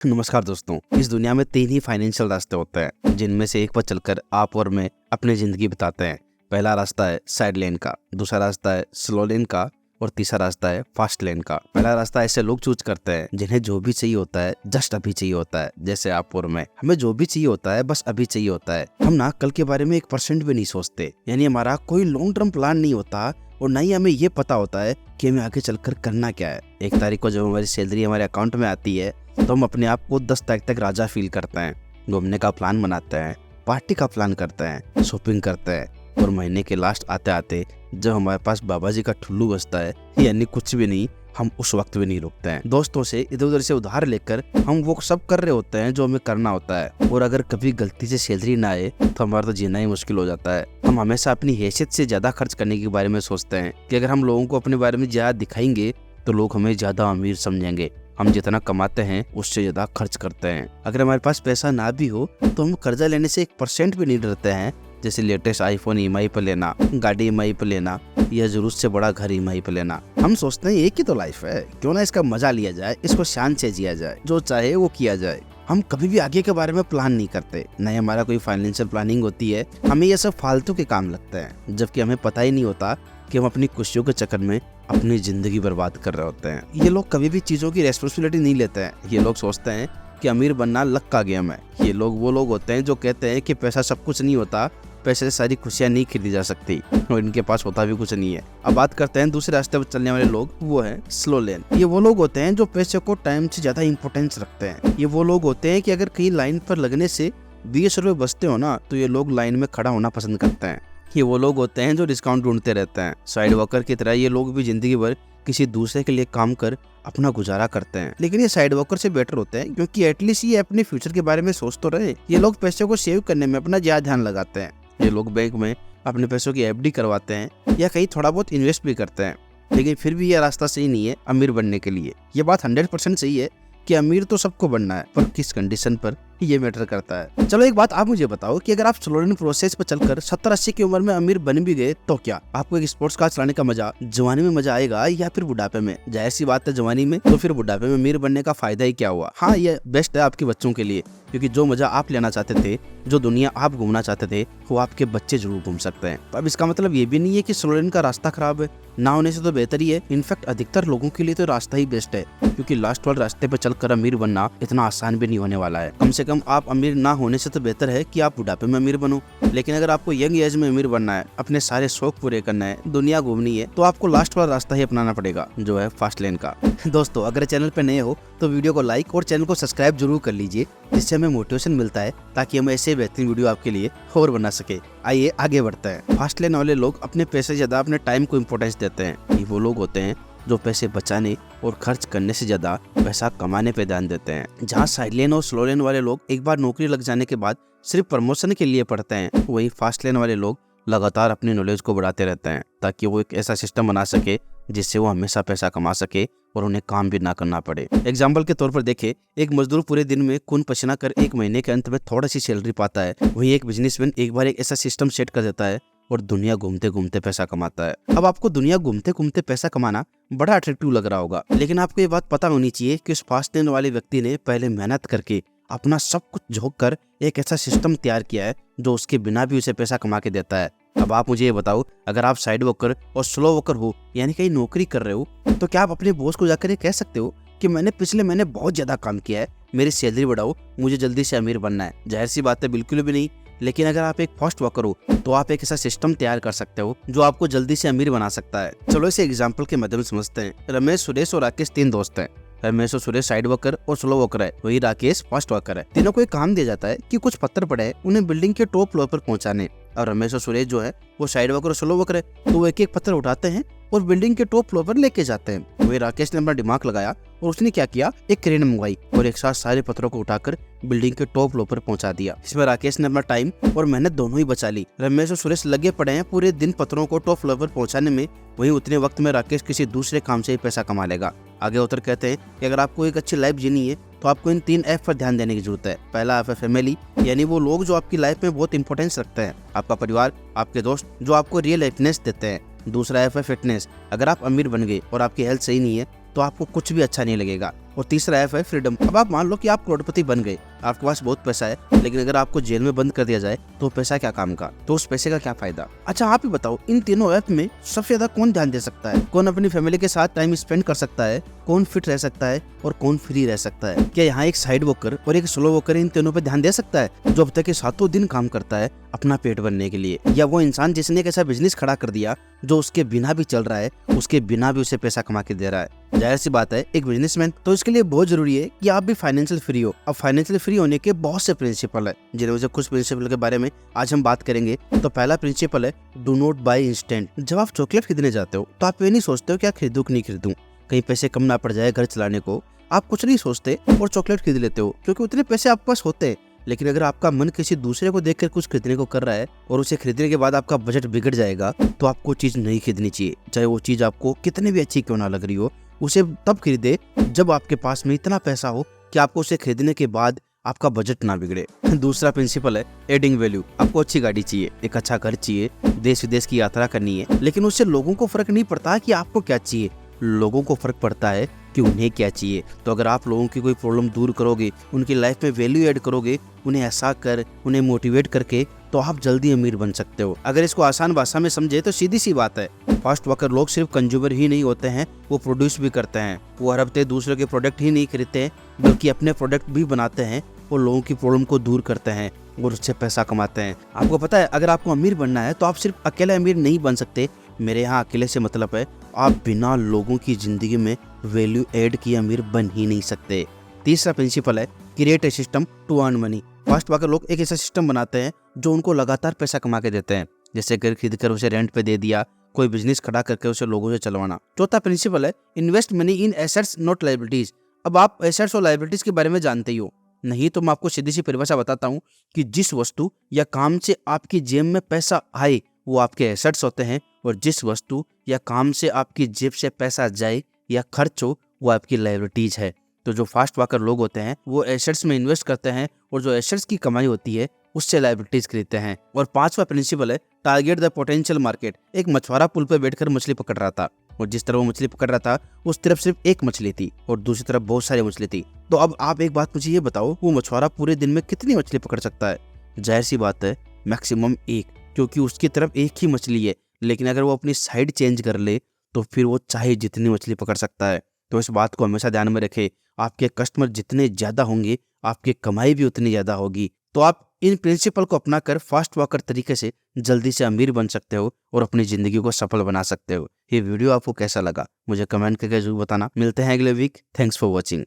नमस्कार दोस्तों। इस दुनिया में 3 ही फाइनेंशियल रास्ते होते हैं जिनमें से एक पर चलकर आप और मैं अपनी जिंदगी बिताते हैं। पहला रास्ता है साइड लेन का, दूसरा रास्ता है स्लो लेन का और तीसरा रास्ता है फास्ट लेन का। पहला रास्ता ऐसे लोग चूज करते हैं जिन्हें जो भी चाहिए होता है जस्ट अभी चाहिए होता है, जैसे आप और मैं। हमें जो भी चाहिए होता है बस अभी चाहिए होता है। हम ना कल के बारे में 1% भी नहीं सोचते, यानी हमारा कोई लॉन्ग टर्म प्लान नहीं होता और न ही हमें ये पता होता है कि हमें आगे चलकर करना क्या है। 1 तारीख को जब हमारी सैलरी हमारे अकाउंट में आती है तो हम अपने आप को 10 तारीख तक राजा फील करते हैं। घूमने का प्लान बनाते हैं, पार्टी का प्लान करते हैं, शॉपिंग करते हैं और महीने के लास्ट आते आते जब हमारे पास बाबा जी का ठुल्लू बजता है यानी कुछ भी नहीं, हम उस वक्त भी नहीं रुकते हैं। दोस्तों से इधर उधर से उधार लेकर हम वो सब कर रहे होते हैं जो हमें करना होता है। और अगर कभी गलती से सैलरी ना आए तो हमारा तो जीना ही मुश्किल हो जाता है। हम हमेशा अपनी हैसियत से ज्यादा खर्च करने के बारे में सोचते हैं कि अगर हम लोगों को अपने बारे में ज्यादा दिखाएंगे तो लोग हमें ज्यादा अमीर समझेंगे। हम जितना कमाते हैं उससे ज्यादा खर्च करते हैं। अगर हमारे पास पैसा ना भी हो तो हम कर्जा लेने से 1% भी नहीं डरते हैं, जैसे लेटेस्ट आईफोन ईएमआई पर लेना, गाड़ी ईएमआई पर लेना या जरूरत से बड़ा घर ईएमआई पर लेना। हम सोचते हैं एक ही तो लाइफ है, क्यों ना इसका मजा लिया जाए, इसको शान से जिया जाए, जो चाहे वो किया जाए। हम कभी भी आगे के बारे में प्लान नहीं करते, न ही हमारा कोई फाइनेंशियल प्लानिंग होती है। हमें ये सब फालतू के काम लगते हैं, जबकि हमें पता ही नहीं होता कि हम अपनी खुशियों के चक्कर में अपनी जिंदगी बर्बाद कर रहे होते हैं। ये लोग कभी भी चीजों की रेस्पॉन्सिबिलिटी नहीं लेते हैं। ये लोग सोचते हैं कि अमीर बनना लक का गेम है। ये लोग वो लोग होते हैं जो कहते हैं कि पैसा सब कुछ नहीं होता, पैसे से सारी खुशियां नहीं खरीदी जा सकती और इनके पास होता भी कुछ नहीं है। अब बात करते हैं दूसरे रास्ते पर चलने वाले लोग, वो है स्लो लेन। ये वो लोग होते हैं जो पैसे को टाइम से ज्यादा इंपॉर्टेंस रखते हैं। ये वो लोग होते हैं कि अगर कहीं लाइन पर लगने से 20 रुपए बचते हो ना तो ये लोग लाइन में खड़ा होना पसंद करते हैं। ये वो लोग होते हैं जो डिस्काउंट ढूंढते रहते हैं। साइड वर्कर की तरह ये लोग भी जिंदगी भर किसी दूसरे के लिए काम कर अपना गुजारा करते हैं, लेकिन ये साइड वर्कर से बेटर होते हैं क्योंकि एटलीस्ट ये अपने फ्यूचर के बारे में सोच तो रहे। ये लोग पैसे को सेव करने में अपना ज्यादा ध्यान लगाते हैं। ये लोग बैंक में अपने पैसों की एफडी करवाते हैं या कहीं थोड़ा बहुत इन्वेस्ट भी करते हैं, लेकिन फिर भी यह रास्ता सही नहीं है अमीर बनने के लिए। ये बात 100% सही है कि अमीर तो सबको बनना है, पर किस कंडीशन पर ये मैटर करता है। चलो एक बात आप मुझे बताओ कि अगर आप स्लो लेन प्रोसेस पर चलकर 70-80 की उम्र में अमीर बन भी गए तो क्या आपको एक स्पोर्ट्स कार चलाने का मजा जवानी में मजा आएगा या फिर बुढ़ापे में? जाहिर सी बात है जवानी में, तो फिर बुढ़ापे में अमीर बनने का फायदा ही क्या हुआ। हाँ, ये बेस्ट है आपके बच्चों के लिए, क्योंकि जो मजा आप लेना चाहते थे, जो दुनिया आप घूमना चाहते थे, वो आपके बच्चे जरूर घूम सकते हैं। अब इसका मतलब ये भी नहीं है कि स्लो लेन का रास्ता खराब है, ना होने से तो बेहतर ही है। इनफैक्ट अधिकतर लोगों के लिए तो रास्ता ही बेस्ट है, क्योंकि लास्ट वाले रास्ते पर चलकर अमीर बनना इतना आसान भी नहीं होने वाला है। कम से कम आप अमीर ना होने से तो बेहतर है कि आप बुढ़ापे में अमीर बनो। लेकिन अगर आपको यंग एज में अमीर बनना है, अपने सारे शौक पूरे करना है, दुनिया घूमनी है, तो आपको लास्ट वाला रास्ता ही अपनाना पड़ेगा, जो है फास्ट लेन का। दोस्तों, अगर चैनल पे नए हो तो वीडियो को लाइक और चैनल को सब्सक्राइब जरूर कर लीजिए, जिससे हमें मोटिवेशन मिलता है ताकि हम ऐसे बेहतरीन वीडियो आपके लिए और बना सके। आइए आगे बढ़ते हैं। फास्ट लेन वाले लोग अपने पैसे ज्यादा अपने टाइम को इम्पोर्टेंस देते हैं। ये वो लोग होते हैं जो पैसे बचाने और खर्च करने से ज्यादा पैसा कमाने पे ध्यान देते हैं। जहाँ साइड लेन और स्लो लेन वाले लोग एक बार नौकरी लग जाने के बाद सिर्फ प्रमोशन के लिए पढ़ते हैं, वहीं फास्ट लेन वाले लोग लगातार अपनी नॉलेज को बढ़ाते रहते हैं ताकि वो एक ऐसा सिस्टम बना सके जिससे वो हमेशा पैसा कमा सके और उन्हें काम भी ना करना पड़े। एग्जाम्पल के तौर पर देखें, एक मजदूर पूरे दिन में खून पसीना कर एक महीने के अंत में थोड़ा सी सैलरी पाता है, वहीं एक बिजनेसमैन एक बार एक ऐसा सिस्टम सेट कर देता है और दुनिया घूमते घूमते पैसा कमाता है। अब आपको दुनिया घूमते घूमते पैसा कमाना बड़ा अट्रैक्टिव लग रहा होगा, लेकिन आपको ये बात पता होनी चाहिए कि उस फास्ट लेन वाले व्यक्ति ने पहले मेहनत करके अपना सब कुछ झोंक कर एक ऐसा सिस्टम तैयार किया है जो उसके बिना भी उसे पैसा कमा के देता है। अब आप मुझे ये बताओ, अगर आप साइड वर्कर और स्लो वर्कर हो, यानी कहीं नौकरी कर रहे हो, तो क्या आप अपने बॉस को जाकर ये कह सकते हो कि मैंने पिछले महीने बहुत ज्यादा काम किया है, मेरी सैलरी बढ़ाओ, मुझे जल्दी से अमीर बनना है? जाहिर सी बात है, बिल्कुल भी नहीं। लेकिन अगर आप एक फास्ट वर्कर हो तो आप एक ऐसा सिस्टम तैयार कर सकते हो जो आपको जल्दी से अमीर बना सकता है। चलो इसे एग्जाम्पल के माध्यम से समझते हैं। रमेश, सुरेश और राकेश 3 दोस्त हैं। रमेश और सुरेश साइड वर्कर और स्लो वर्कर है, वही राकेश फास्ट वर्कर है। तीनों को एक काम दिया जाता है कि कुछ पत्थर पड़े हैं, उन्हें बिल्डिंग के टॉप फ्लोर पर पहुंचाने। और रमेश और सुरेश जो है वो साइड वर्कर और स्लो वर्कर है, तो वो एक एक पत्थर उठाते हैं और बिल्डिंग के टॉप फ्लोर पर लेके जाते हैं। वही राकेश ने अपना दिमाग लगाया और उसने क्या किया, एक क्रेन मंगवाई और एक साथ सारे पत्थरों को उठाकर बिल्डिंग के टॉप फ्लोर पर पहुंचा दिया। इसमें राकेश ने अपना टाइम और मेहनत दोनों ही बचा ली। रमेश और सुरेश लगे पड़े हैं पूरे दिन पत्थरों को टॉप फ्लोर पर पहुंचाने में, वहीं उतने वक्त में राकेश किसी दूसरे काम से ही पैसा कमा लेगा। आगे उतर कहते हैं कि अगर आपको एक अच्छी लाइफ जीनी है तो आपको इन 3 F पर ध्यान देने की जरूरत है। पहला F है फैमिली, यानी वो लोग जो आपकी लाइफ में बहुत इंपॉर्टेंस रखते हैं, आपका परिवार, आपके दोस्त जो आपको रियल हैप्पीनेस देते हैं। दूसरा F है फिटनेस, अगर आप अमीर बन गए और आपकी हेल्थ सही नहीं है तो आपको कुछ भी अच्छा नहीं लगेगा। और तीसरा F है फ्रीडम। अब आप मान लो कि आप करोड़पति बन गए, आपके पास बहुत पैसा है, लेकिन अगर आपको जेल में बंद कर दिया जाए तो पैसा क्या काम का, तो उस पैसे का क्या फायदा। अच्छा आप ही बताओ, इन तीनों ऐप में सबसे ज्यादा कौन ध्यान दे सकता है, कौन अपनी फैमिली के साथ टाइम स्पेंड कर सकता है, कौन फिट रह सकता है और कौन फ्री रह सकता है। क्या यहाँ एक साइड वॉकर और एक स्लो वॉकर इन तीनों पे ध्यान दे सकता है, जो अब तक के 7 दिन काम करता है अपना पेट भरने के लिए, या वो इंसान जिसने एक ऐसा बिजनेस खड़ा कर दिया जो उसके बिना भी चल रहा है, उसके बिना भी उसे पैसा कमा के दे रहा है। जाहिर सी बात है, एक बिजनेसमैन तो इसके लिए बहुत जरूरी है कि आप भी फाइनेंशियल फ्री हो। अब फाइनेंशियल फ्री होने के बहुत से प्रिंसिपल है, जिन्हें से कुछ प्रिंसिपल के बारे में आज हम बात करेंगे। तो पहला प्रिंसिपल है डू नॉट बाय इंस्टेंट। जब आप चॉकलेट खरीदने जाते हो तो आप ये नहीं सोचते हो क्या खरीदूं कि नहीं खरीदूं, कहीं पैसे कम ना पड़ जाए घर चलाने को, आप कुछ नहीं सोचते और चॉकलेट खरीद लेते हो क्योंकि उतने पैसे आपके पास होते हैं। लेकिन अगर आपका मन किसी दूसरे को देखकर कुछ खरीदने को कर रहा है और उसे खरीदने के बाद आपका बजट बिगड़ जाएगा, तो आपको चीज नहीं खरीदनी चाहिए, चाहे वो चीज आपको कितनी भी अच्छी क्यों ना लग रही हो। उसे तब खरीदे जब आपके पास में इतना पैसा हो कि आपको उसे खरीदने के बाद आपका बजट ना बिगड़े। दूसरा प्रिंसिपल है एडिंग वैल्यू। आपको अच्छी गाड़ी चाहिए, एक अच्छा घर चाहिए, देश विदेश की यात्रा करनी है, लेकिन उससे लोगों को फर्क नहीं पड़ता कि आपको क्या चाहिए, लोगों को फर्क पड़ता है कि उन्हें क्या चाहिए। तो अगर आप लोगों की कोई प्रॉब्लम दूर करोगे, उनकी लाइफ में वैल्यू ऐड करोगे, उन्हें ऐसा कर, उन्हें मोटिवेट करके, तो आप जल्दी अमीर बन सकते हो। अगर इसको आसान भाषा में समझे तो सीधी सी बात है, फास्ट वर्कर लोग सिर्फ कंज्यूमर ही नहीं होते हैं, वो प्रोड्यूस भी करते हैं। वो हर हफ्ते दूसरे के प्रोडक्ट ही नहीं खरीदते हैं, बल्कि अपने प्रोडक्ट भी बनाते हैं और लोगों की प्रॉब्लम को दूर करते हैं और उससे पैसा कमाते हैं। आपको पता है, अगर आपको अमीर बनना है तो आप सिर्फ अकेले अमीर नहीं बन सकते। मेरे यहाँ अकेले से मतलब है आप बिना लोगों की जिंदगी में वैल्यू ऐड किए अमीर बन ही नहीं सकते। तीसरा प्रिंसिपल है create a system to earn money. Fast worker लोग एक ऐसा सिस्टम बनाते हैं जो उनको लगातार पैसा कमा के देते हैं, जैसे घर खरीद कर उसे रेंट पे दे दिया, कोई बिजनेस खड़ा करके उसे लोगों से चलवाना। चौथा प्रिंसिपल है invest money in assets not liabilities. अब आप एसेट्स और लायबिलिटीज के बारे में जानते ही हो, नहीं तो मैं आपको सीधी सी परिभाषा बताता हूँ कि जिस वस्तु या काम से आपकी जेब में पैसा आए वो आपके एसेट्स होते हैं, और जिस वस्तु या काम से आपकी जेब से पैसा जाए या खर्च हो वो आपकी लायबिलिटीज है। तो जो फास्ट वर्कर लोग होते हैं वो एसेट्स में इन्वेस्ट करते हैं, और जो एसेट्स की कमाई होती है उससे लायबिलिटीज खरीदते हैं। और पांचवा प्रिंसिपल है टारगेट द पोटेंशियल मार्केट। एक मछुआरा पुल पर बैठकर मछली पकड़ रहा था, और जिस तरफ वो मछली पकड़ रहा था उस तरफ सिर्फ एक मछली थी और दूसरी तरफ बहुत सारी मछली थी। तो अब आप एक बात मुझे ये बताओ, वो मछुआरा पूरे दिन में कितनी मछली पकड़ सकता है? जाहिर सी बात है मैक्सिमम एक, क्योंकि उसकी तरफ एक ही मछली है। लेकिन अगर वो अपनी साइड चेंज कर ले तो फिर वो चाहे जितनी मछली पकड़ सकता है। तो इस बात को हमेशा ध्यान में रखें, आपके कस्टमर जितने ज्यादा होंगे आपकी कमाई भी उतनी ज्यादा होगी। तो आप इन प्रिंसिपल को अपनाकर फास्ट वर्कर तरीके से जल्दी से अमीर बन सकते हो और अपनी जिंदगी को सफल बना सकते हो। ये वीडियो आपको कैसा लगा मुझे कमेंट करके जरूर बताना। मिलते हैं अगले वीक। Thanks for watching.